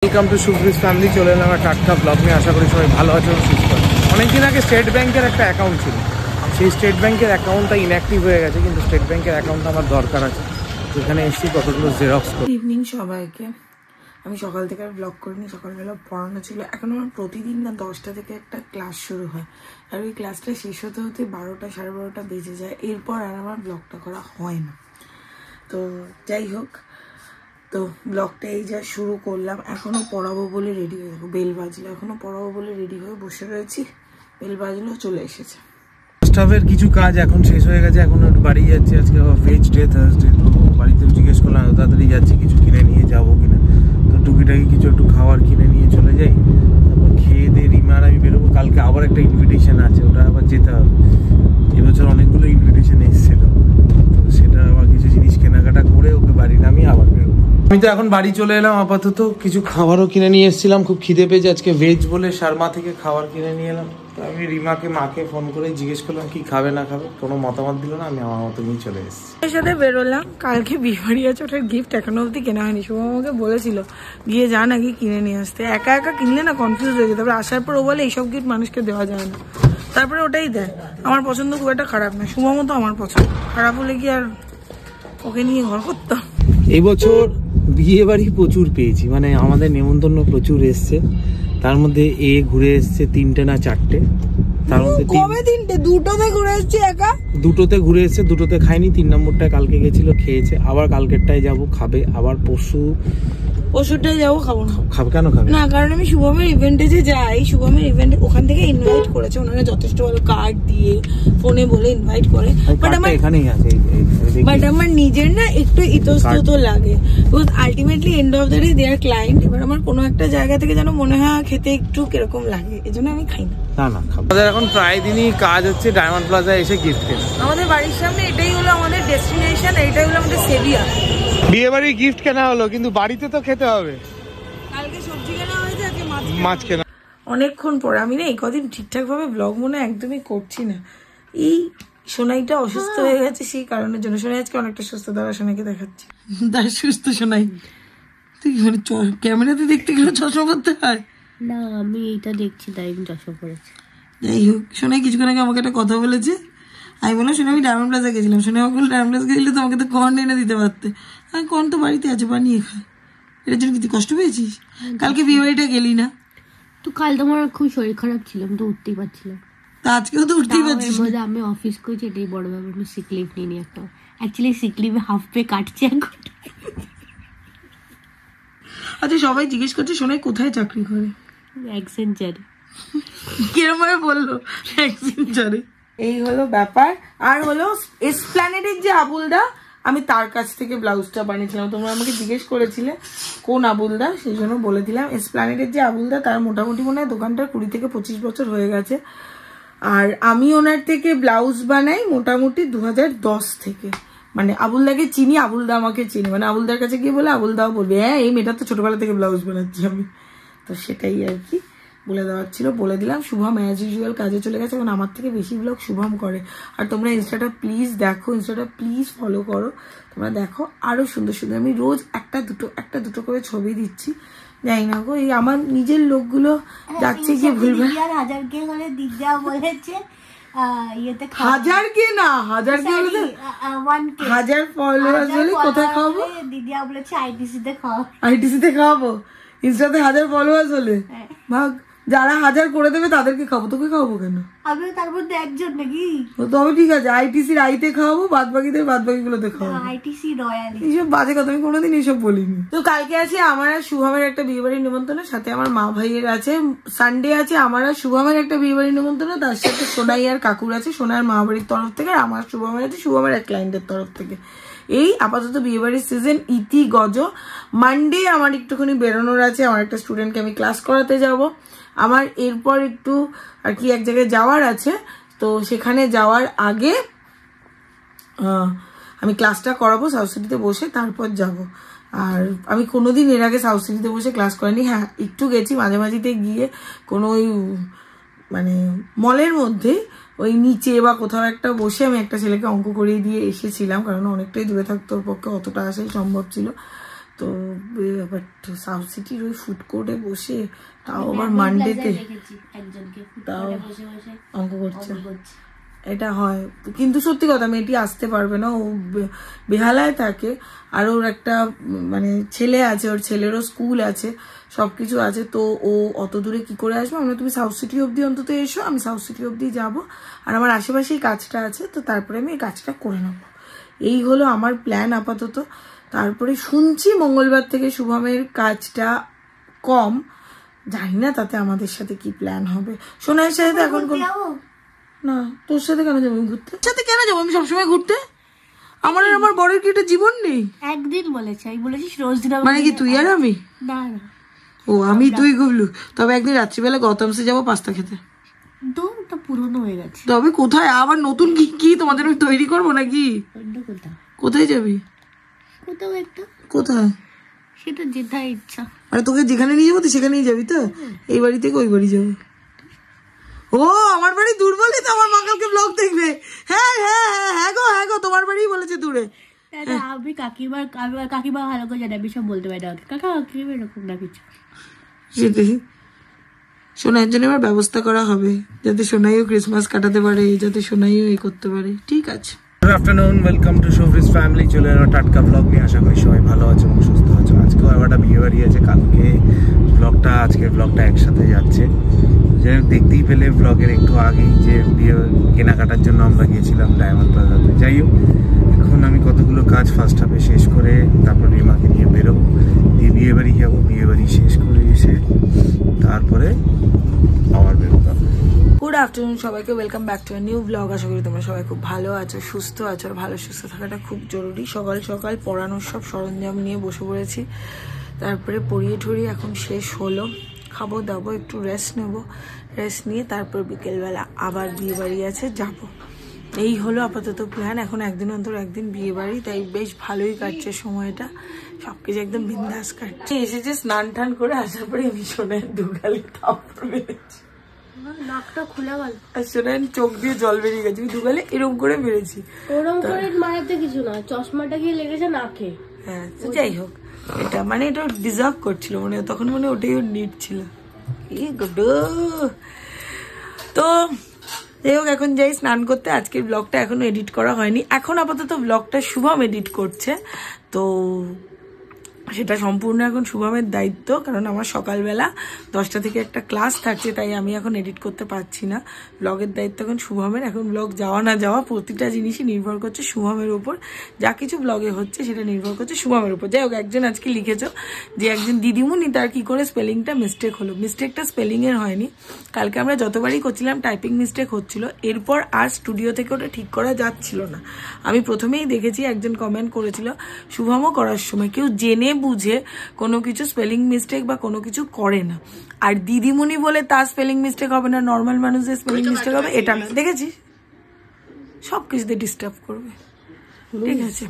Welcome to সুব্রিজ family. চলে এলাম আমার টাটকা ব্লগ নিয়ে। আশা করি সবাই ভালো আছে এবং সুস্থ আছে। অনেকদিন আগে স্টেট ব্যাংকের একটা অ্যাকাউন্ট ছিল, সেই স্টেট ব্যাংকের অ্যাকাউন্টটা ইনঅ্যাক্টিভ হয়ে গেছে, কিন্তু স্টেট ব্যাংকের অ্যাকাউন্টটা আমার দরকার আছে। এখানে এসেছি কতগুলো জেরক্স করে। ইভিনিং সবাইকে। আমি সকাল থেকে আর ব্লগ করিনি, সকালবেলা পড়ানো ছিল। এখন আমার প্রতিদিন না 10টা থেকে একটা ক্লাস শুরু হয়, আর ওই ক্লাসটা শেষ হতে হতে 12টা সাড়ে 12টা বেজে যায়। এরপর আর আমার ব্লগটা করা হয় না। তো যাই হোক, তো ব্লগটা এই যা শুরু করলাম। এখনও পড়াবো বলে রেডি হয়ে যাবো, বেল বাজলো, এখনও পড়াবো বলে রেডি হয়ে বসে রয়েছি। বেল বাজলো, চলে এসেছে। স্টাফের কিছু কাজ এখন শেষ হয়ে গেছে, এখন একটু বাড়ি যাচ্ছি। আজকে ভেজ ডে, থার্সডে, তো বাড়িতেও জিজ্ঞেস করলাম তাড়াতাড়ি যাচ্ছি, কিছু কিনে নিয়ে যাবো কিনা। তো টুকিটাকি কিছু একটু খাবার কিনে নিয়ে চলে যাই, তারপর খেয়ে দিয়ে রিমার আমি বেরোবো। কালকে আবার একটা ইনভিটেশন আছে, ওটা আবার যেতে হবে। এবছর অনেকগুলো ইনভিটেশন এসেছিল, তো সেটা আবার কিছু জিনিস কেনাকাটা করে ওকে বাড়ি নামিয়ে আবার বেরোবো। আমি তো এখন বাড়ি চলে এলাম। আপাতত কিছু খাবারও কিনে নিয়ে এসেছিলাম, খুব খিদে পেয়েছে। আজকে ভেজ বলে শর্মা থেকে খাবার কিনে নিয়ে এলাম। তো আমি মাকে ফোন করে জিজ্ঞেস করলাম কি খাবে না খাবে, কোনো মতামত দিল না। আমি আমার মতো নিয়ে চলে এসেছি। এর সাথে বেরোলাম। কালকে বিয়েবাড়ি আছে, ওটার গিফট এখনো অবধি কেনা হয়নি। শুভ আমাকে বলেছিল গিয়ে যা নাকি কিনে নিয়ে আসতে। একা একা কিনলে না কনফিউজ হয়ে যেত। তারপরে আসার পর ও বলে এইসব গিফট মানুষকে দেওয়া যায় না, তারপরে ওটাই দেয়। আমার পছন্দ খুব একটা খারাপ না, শুভ মতো আমার পছন্দ। খারাপ হলে কি আর ওকে নিয়ে ঘর করতাম। এই বছর বিয়ে বাড়ি প্রচুর পেয়েছি, মানে আমাদের নেমন্তন্ন প্রচুর এসছে। তার মধ্যে এ ঘুরে এসছে 3টে না 4টে। তার মধ্যে 3টে, 2টোতে ঘুরে এসছে একা। 2টোতে ঘুরে এসছে, 2টোতে খাইনি। 3 নম্বরটায় কালকে গেছিল, খেয়েছে। আবার কালকেরটায় যাবো, খাবে। আবার পরশুটাই যাবো, খাবো না। খাবে কেন খাবে না, কারণ আমি শুভমের ইভেন্টে যে যাই, শুভমের ইভেন্টে ওখান থেকে ইনভাইট করেছে ওনারা, যথেষ্ট ভালো কার্ড দিয়ে ফোনে বলে ইনভাইট করে। বাট আমার নিজের না একটু ইতস্তত লাগে, because ultimately end of the day they are client. এবার আমার কোনো একটা জায়গা থেকে যেন মনে হয় খেতে একটু কিরকম লাগে, এজন্য আমি খাই না। আমাদের এখন প্রায় দিনই কাজ হচ্ছে ডায়মন্ড প্লাজা এসে গিফট কেনা। আমাদের বাড়ির সামনে এটাই হলো আমাদের ডেস্টিনেশন, এটাই হলো আমাদের সেভিয়া। বিয়ে বাড়ির গিফট কেনা হলো, কিন্তু বাড়িতে তো খেতে হবে। কালকে সবজি কেনা হয়েছে, আজকে মাছ কেনা। অনেকক্ষণ পর। আমি না এই কদিন ঠিকঠাক ভাবে ব্লগ মনে একদমই করছি না। এই সোনাইটা অসুস্থ হয়ে গেছে, সেই কারণের জন্য। সোনাই আজকে অনেকটা সুস্থ, দ্বারা সোনাইকে দেখাচ্ছি। তার সুস্থ সোনাই। তুই মানে ক্যামেরাতে দেখতে গেলে চশমা পরতে হয় না, আমি এইটা দেখছি তাই আমি চশমা পরেছি। যাই হোক, সোনাই কিছুক্ষণ আগে আমাকে একটা কথা বলেছে। আমি বললাম সোনাই আমি ডায়মন্ড প্লাজা গেছিলাম। সোনাই আমাকে ডায়মন্ড প্লাজা গেছিলে তোমাকে তো কর্ন এনে দিতে পারতে। আমি কর্ন তো বাড়িতে আছে, বানিয়ে খাই। এটার জন্য কি তুই কষ্ট পেয়েছিস? কালকে বিয়ে বাড়িটা গেলি না তো? কাল তোমার খুব শরীর খারাপ ছিল, আমি তো উঠতেই পারছিলাম। তা আজকেও তো উঠতেই পারছিস। আমি অফিস করছি, এটাই বড় ব্যাপার। আমি সিক লিভ নিয়ে নিই একটা। অ্যাকচুয়ালি সিক লিভে হাফ পে কাটছে এখন। আচ্ছা, সবাই জিজ্ঞেস করছে সোনাই কোথায় চাকরি করে? অ্যাক্সেঞ্চারে। কিরম ভাবে বললো অ্যাক্সেঞ্চারে? এই হলো ব্যাপার। আর হলো এসপ্ল্যানেডের যে আবুলদা, আমি তার কাছ থেকে ব্লাউজটা বানিয়েছিলাম। তোমরা আমাকে জিজ্ঞেস করেছিলে কোন আবুলদা, সেই জন্য বলে দিলাম। এসপ্ল্যানেডের যে আবুলদা, তার মোটামুটি মনে হয় দোকানটার 20 থেকে 25 বছর হয়ে গেছে। আর আমি ওনার থেকে ব্লাউজ বানাই মোটামুটি 2010 থেকে। মানে আবুলদাকে চিনি, আবুলদা আমাকে চিনি। মানে আবুলদার কাছে গিয়ে বলে আবুলদাও বলবে হ্যাঁ এই মেয়েটা তো ছোটবেলা থেকে ব্লাউজ বানাচ্ছি আমি। তো সেটাই আর কি বলে দেওয়ার ছিল, বলে দিলাম। শুভম অ্যাজ ইউজুয়াল কাজে চলে গেছে, এখন আমার থেকে বেশি ব্লগ শুভম করে। আর তোমরা ইনস্টাটা প্লিজ দেখো, ইনস্টাটা প্লিজ ফলো করো। তোমরা দেখো আরো সুন্দর সুন্দর, আমি রোজ একটা দুটো করে ছবি দিচ্ছি। জানি না গো, এই আমার নিজের লোকগুলো যাচ্ছে গিয়ে ভুলবে। 1000 কে হলে দিদা বলেছে ইয়েতে 1000 কে না, 1000 কে হলে 1000 ফলোয়ার্স হলে কোথায় খাওয়াবো? দিদিয়া বলেছে আইটিসি তে খাওয়াবো। আইটিসি তে খাওয়াবো? ইনস্টাতে 1000 ফলোয়ার্স হলে ভাগ, যারা 1000 করে দেবে তাদেরকে খাবো। তোকে খাওয়াবো কেন? আমি তার মধ্যে একজন নাকি? তবে ঠিক আছে, আইটিসির আইতে খাওয়াবো, বাদ বাকিগুলোতে খাওয়াবো। ITC royal. এইসব বাজে কথা আমি কোনোদিন এইসব বলিনি। তো কালকে আছে আমার আর শুভমের একটা বিয়ে বাড়ির নিমন্ত্রণ, সাথে আমার মা ভাইয়ের আছে। সানডে আছে আমার আর শুভমের একটা বিয়ে বাড়ির নিমন্ত্রণ, তার সাথে সোনাই আর কাকুর আছে সোনার মা বাড়ির তরফ থেকে। আর আমার শুভমের আছে শুভমের এক ক্লায়েন্টের তরফ থেকে। এই আপাতত বিয়ে বাড়ির সিজন ইতি গজ। মানডে আমার একটুখানি বেরোনোর আছে, আমার একটা স্টুডেন্টকে আমি ক্লাস করাতে যাব। আমার এরপর একটু আর কি এক জায়গায় যাওয়ার আছে, তো সেখানে যাওয়ার আগে আমি ক্লাসটা করাবো সাউথ সিটিতে বসে, তারপর যাব। আর আমি কোনোদিন এর আগে সাউথ সিটিতে বসে ক্লাস করিনি। হ্যাঁ, একটু গেছি মাঝে গিয়ে কোনো ওই মানে মলের মধ্যে ওই নিচে বা কোথাও একটা বসে আমি একটা ছেলেকে অঙ্ক করিয়ে দিয়ে এসেছিলাম, কারণ অনেকটাই দূরে থাকতো, ওর পক্ষে অতটা আসাই সম্ভব ছিল। তো বাট সাউথ সিটির ওই ফুড কোর্টে বসে, তাও আবার মানডেতে তাও অঙ্ক করছে, এটা হয়। কিন্তু সত্যি কথা, মেয়েটি আসতে পারবে না, ও বেহালায় থাকে। আর ওর একটা মানে ছেলে আছে, ওর ছেলেরও স্কুল আছে, সবকিছু আছে। তো ও অত দূরে কি করে আসবে? আমরা তুমি সাউথ সিটি অবধি অন্তত এসো, আমি সাউথ সিটি অবধি যাবো, আর আমার আশেপাশেই কাজটা আছে, তো তারপরে আমি এই কাজটা করে নেবো। এই হলো আমার প্ল্যান আপাতত। তারপরে শুনছি মঙ্গলবার থেকে শুভমের কাজটা কম, জানি না তাতে আমাদের সাথে কি প্ল্যান হবে। সোনাইয়ের সাথে তো এখন না, তোর সাথে কেন যাবো ঘুরতে? সাথে কেন যাবো আমি সবসময় ঘুরতে? আমার আর আমার বরের কি একটা জীবন নেই? একদিন বলেছি, আমি বলেছিস রোজ দিন। মানে কি তুই আর আমি? না না, ও আমি তুই ঘুরলু। তবে একদিন রাত্রিবেলা গৌতমসে যাবো পাস্তা খেতে। ওটা পুরনো হয়ে গেছে। তবে কোথায় আবার নতুন কি কি তোমাদের তৈরি করবো নাকি? কোথায় যাবি? কোথাও একটা। কোথায়? সেটা যেটাই ইচ্ছা। মানে তোকে যেখানে নিয়ে যাবো তুই সেখানেই যাবি তো? এই বাড়ি থেকে ওই বাড়ি যাবো। ও আমার বাড়ি দূর বলে তো আমার মা কালকে ব্লগ দেখবে। হ্যাঁ হ্যাঁ হ্যাঁ হ্যাঁ গো, হ্যাঁ গো, তোমার বাড়ি বলেছে দূরে। আমি কাকিমা ভালো করে জানি, আমি সব বলতে পারি না। কাকা কাকিমা এরকম না কিছু। সেটাই, সোনাইয়ের জন্য এবার ব্যবস্থা করা হবে যাতে সোনাইও ক্রিসমাস কাটাতে পারে, যাতে সোনাইও এই করতে পারে। ঠিক আছে। গুড আফটারনুন, ওয়েলকাম টু শোফিস ফ্যামিলি। চলে এলো টাটকা ব্লগ নিয়ে। আশা করি সবাই ভালো আছে এবং সুস্থ আছে। আজকেও একটা বিয়ে বাড়ি আছে, কালকে ব্লগটা, আজকের ব্লগটা একসাথে যাচ্ছে। যাই হোক, দেখতেই পেলে ব্লগের একটু আগেই যে বিয়ে কেনাকাটার জন্য আমরা গিয়েছিলাম ডায়মন্ড প্লাজাতে। যাই হোক, এখন আমি কতগুলো কাজ ফার্স্ট হাফে শেষ করে তারপর রিমাকে নিয়ে বেরোবো, দিয়ে বিয়ে বাড়ি যাবো। বিয়ে বাড়ি শেষ করে এসে তারপরে আবার বেরোতাম। গুড আফটারনুন সবাইকে, welcome back to new blog. আশা করি তোমরা সবাই খুব ভালো আছো, সুস্থ আছো। আর ভালো সুস্থ থাকাটা খুব জরুরি। সকাল সকাল পড়ানোর সব সরঞ্জাম নিয়ে বসে পড়েছি, তারপরে পড়িয়ে ঠড়িয়ে এখন শেষ হলো। খাবো দাবো, একটু রেস্ট নেব, রেস্ট নিয়ে তারপর বিকেলবেলা আবার বিয়ে বাড়ি আছে, যাবো। এই হলো আপাতত প্ল্যান। এখন একদিন অন্তর একদিন বিয়ে বাড়ি, তাই বেশ ভালোই কাটছে সময়টা, সবকিছু একদম বিন্দাস কাটছে। এসেছে স্নান টান করে আসার পরে আমি সোনার দুগালে থাপ্পড় মেরেছি, নাকটা খুলে গেল, আর সোনার চোখ দিয়ে জল বেরিয়ে গেছে। দুগালে এরকম করে মেরেছি। ওরকম করে মারাতে কিছু না, চশমাটা গিয়ে লেগেছে নাকে। হ্যাঁ, তো যাই হোক, এটা মানে এটা ডিজার্ভ করছিল, মানে তখন মানে ওটাই ওর নিড ছিল। তো যাই হোক, এখন যাই স্নান করতে। আজকের ব্লগটা এখনো এডিট করা হয়নি। এখন আপাতত ব্লগটা শুভম এডিট করছে, তো সেটা সম্পূর্ণ এখন শুভমের দায়িত্ব। কারণ আমার সকালবেলা 10টা থেকে একটা ক্লাস থাকছে, তাই আমি এখন এডিট করতে পারছি না। ব্লগের দায়িত্ব এখন শুভমের। এখন ব্লগ যাওয়া না যাওয়া প্রতিটা জিনিসই নির্ভর করছে শুভমের উপর। যা কিছু ব্লগে হচ্ছে সেটা নির্ভর করছে শুভমের উপর। যাই হোক, একজন আজকে লিখেছ যে একজন দিদিমণি তার কি করে স্পেলিংটা মিস্টেক হলো। মিস্টেকটা স্পেলিংয়ের হয়নি, কালকে আমরা যতবারই করছিলাম টাইপিং মিস্টেক হচ্ছিল। এরপর আর স্টুডিও থেকে ওটা ঠিক করা যাচ্ছিল না। আমি প্রথমেই দেখেছি, একজন কমেন্ট করেছিল শুভমও করার সময় কেউ জেনে বুঝে কোনো কিছু স্পেলিং মিস্টেক বা কোনো কিছু করে না। আর দিদিমণি বলে তার স্পেলিং মিস্টেক হবে না, নর্মাল মানুষের স্পেলিং মিস্টেক হবে, এটা না। দেখেছিস, সব কিছুতে ডিস্টার্ব করবে। ঠিক আছে,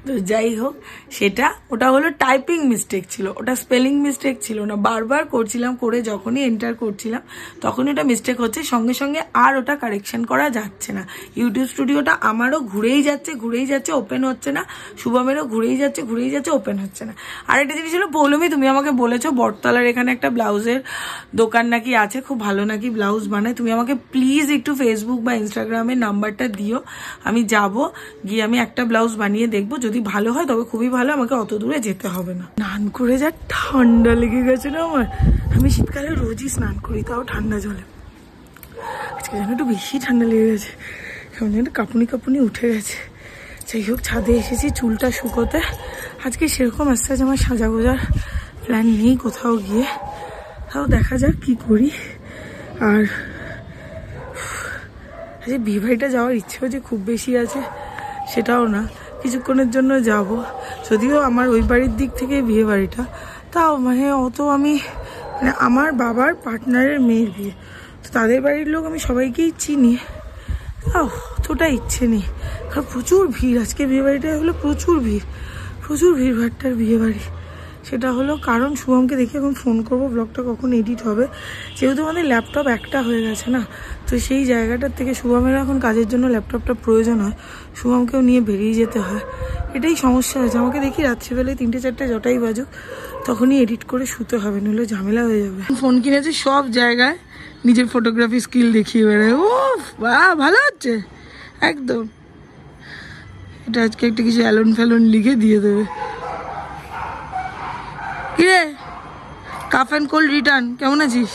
তো যাই হোক, ওটা হলো টাইপিং মিস্টেক ছিল, ওটা স্পেলিং মিস্টেক ছিল না। বারবার করছিলাম, করে যখনই এন্টার করছিলাম তখনই ওটা মিস্টেক হচ্ছে, সঙ্গে সঙ্গে আর ওটা কারেকশন করা যাচ্ছে না। ইউটিউব স্টুডিওটা আমারও ঘুরেই যাচ্ছে, ওপেন হচ্ছে না। শুভমেরও ঘুরেই যাচ্ছে, ওপেন হচ্ছে না। আর একটা জিনিস হলো, পৌলমি তুমি আমাকে বলেছো বটতলার এখানে একটা ব্লাউজের দোকান নাকি আছে, খুব ভালো নাকি ব্লাউজ বানায়। তুমি আমাকে প্লিজ একটু ফেসবুক বা ইনস্টাগ্রামে নাম্বারটা দিও, আমি যাব, গিয়ে আমি একটা ব্লাউজ বানিয়ে দেখবো। যদি ভালো হয় তবে খুবই ভালো, আমাকে অত দূরে যেতে হবে না। স্নান করে যা ঠান্ডা লেগে গেছে না আমার। আমি শীতকালে রোজই স্নান করি, তাও ঠান্ডা জলে। আজকে যেন একটু বেশি ঠান্ডা লেগে গেছে, কেমন যেন কাঁপুনি উঠে গেছে। যাই হোক, ছাদে এসেছি চুলটা শুকোতে। আজকে সেরকম আস্তে আস্তে আমার সাজা গোজার প্ল্যান নেই কোথাও গিয়ে, তাও দেখা যাক কি করি। আর আজকে বিয়ে বাড়িটা যাওয়ার ইচ্ছেও যে খুব বেশি আছে সেটাও না, কিছুক্ষণের জন্য যাব। যদিও আমার ওই বাড়ির দিক থেকে বিয়ে বাড়িটা, তাও মানে অত আমি মানে আমার বাবার পার্টনারের মেয়ের বিয়ে, তো তাদের বাড়ির লোক আমি সবাইকেই চিনি, তাও অতটা ইচ্ছে নেই। কারণ প্রচুর ভিড়, আজকে বিয়ে বাড়িটা হলো প্রচুর ভিড় ভাট্টার বিয়ে বাড়ি। সেটা হলো কারণ শুভমকে দেখে এখন ফোন করবো ব্লগটা কখন এডিট হবে, যেহেতু আমাদের ল্যাপটপ একটা হয়ে গেছে না, তো সেই জায়গাটার থেকে শুভমের এখন কাজের জন্য ল্যাপটপটা প্রয়োজন হয়, শুভমকেও নিয়ে বেরিয়ে যেতে হয়, এটাই সমস্যা হয়েছে। আমাকে দেখি রাত্রিবেলায় 3-4 যটাই বাজুক তখনই এডিট করে শুতে হবে, নইলে ঝামেলা হয়ে যাবে। ফোন কিনেছে সব জায়গায় নিজের ফটোগ্রাফি স্কিল দেখিয়ে বেড়ায়, ও বাহ ভালো হচ্ছে একদম। এটা আজকে একটা কিছু অ্যালন ফ্যালন লিখে দিয়ে দেবে। কিরে কাফ অ্যান্ড কোল্ড রিটার্ন কেমন আছিস?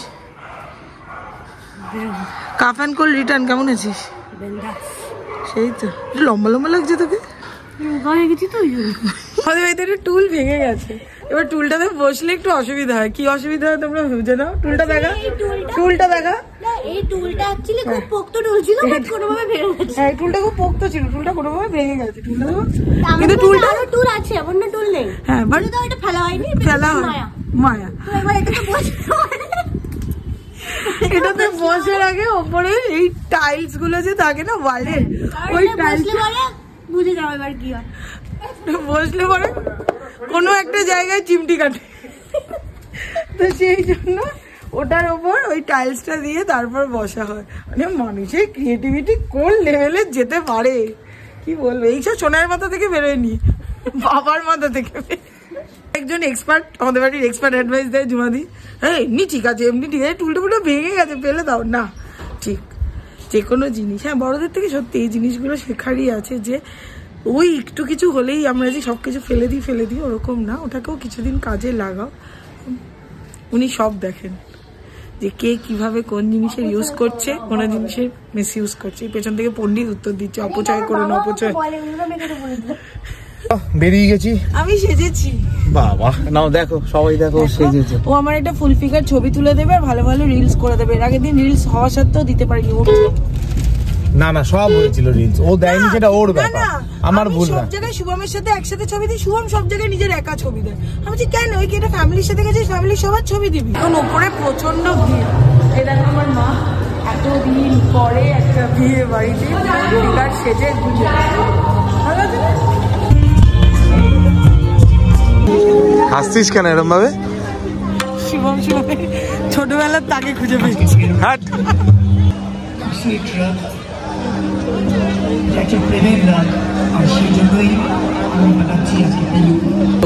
কাফ অ্যান্ড কোল্ড রিটার্ন কেমন আছিস? সেই তো লম্বা লম্বা লাগছে তোকে। আমাদের বাড়িতে টুল ভেঙে গেছে, এবার টুলটাতে বসলে একটু অসুবিধা হয়। কি অসুবিধা হয় তোমরা বুঝে নাও। টুলটা দেখা, টুলটা দেখা। এই টুলটা অ্যাকচুয়ালি খুব পোক্ত টুল ছিল, বাট কোনোভাবে ভেঙে গেছে। হ্যাঁ টুলটা খুব পোক্ত ছিল, টুলটা কোনোভাবে ভেঙে গেছে। টুলটা কিন্তু টুলটা আরো টুল আছে, অন্য টুল নেই। হ্যাঁ বাট তো এটা ফেলা হয়নি, ফেলা মায়া। তো এবার এটাতে বসে এটাতে বসার আগে ওপরে এই টাইলস গুলো যে থাকে না ওয়ালের, ওই টাইলস বুঝে যাও এবার কি হয়। বসলে পরে কোনো একটা জায়গায় চিমটি কাটে, তো সেই জন্য ওটার ওপর ওই টাইলসটা দিয়ে তারপর বসা হয়। মানে মানুষের ক্রিয়েটিভিটি কোন লেভেলে যেতে পারে কি বলবো। এইসব সোনার মাথা থেকে বেরোয়নি, বাবার মাথা থেকে। একজন এক্সপার্ট, আমাদের বাড়ির এক্সপার্ট অ্যাডভাইস দেয় জুমাদি, হ্যাঁ এমনি ঠিক আছে, এমনি ঠিক আছে, টুলটা ফুলটা ভেঙে গেছে ফেলে দাও না। ঠিক যে কোনো জিনিস, হ্যাঁ বড়দের থেকে সত্যি এই জিনিসগুলো শেখারই আছে, যে ওই একটু কিছু হলেই আমরা যে সব কিছু ফেলে দিই ওরকম না, ওটাকেও কিছুদিন কাজে লাগাও। উনি সব দেখেন যে কে কিভাবে কোন জিনিসের ইউজ করছে, কোন জিনিসের মিস ইউজ করছে। পেছন থেকে পণ্ডিত উত্তর দিচ্ছে, অপচয় করো না, অপচয়। বেরিয়ে গেছি, আমি সেজেছি বাবা নাও দেখো, সবাই দেখো সেজেছে। ও আমার একটা ফুল ফিগার ছবি তুলে দেবে আর ভালো ভালো রিলস করে দেবে। এর আগের দিন রিলস হওয়া সত্ত্বেও দিতে পারিনি। না না সব হয়েছিল রিলস, ও দেয়নি, সেটা ওর ব্যাপার, আমার ভুল না। সব জায়গায় শুভমের সাথে একসাথে ছবি দিই, শুভম সব জায়গায় নিজের একা ছবি দেয়। আমি বলছি কেন, ওই কি এটা ফ্যামিলির সাথে গেছিস, ফ্যামিলির সবার ছবি দিবি। এখন ওপরে প্রচন্ড ভিড়। এই দেখো আমার মা এতদিন পরে একটা বিয়ে বাড়িতে ফিগার সেজে ঘুরে, ভালো আছে না? হাসছিস কেন এরম ভাবে? শুভম ছোটবেলার তাকে খুঁজে পেয়েছি। হাট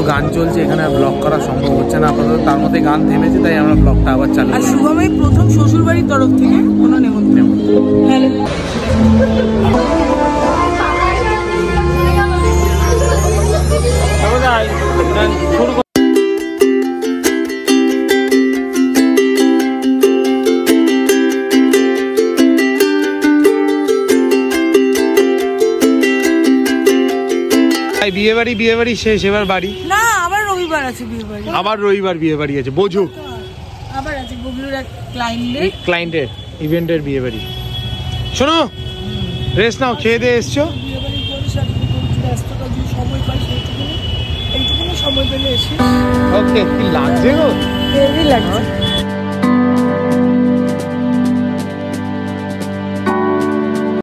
গান চলছে এখানে, ব্লগ করা সম্ভব হচ্ছে না আপাতত, তার মধ্যে গান থেমেছে, তাই আমরা ব্লগটা আবার চালু। আর শুভমের প্রথম শ্বশুর বাড়ির তরফ থেকে কোনো নেমন্তন্ন। বিয়ে বাড়ি শেষ, এবার বাড়ি না, আবার রবিবার আছে বিয়ে বাড়ি, আবার রবিবার বিয়ে বাড়ি আছে, বোঝো আবার আছে গুগলুর এক ক্লায়েন্টের ইভেন্টের বিয়ে বাড়ি। শোনো রেস্ট নাও, খেয়ে দিয়ে এসছো, সময় পেলে এসে। ওকে কি লাগছে গো? হেভি লাগছে।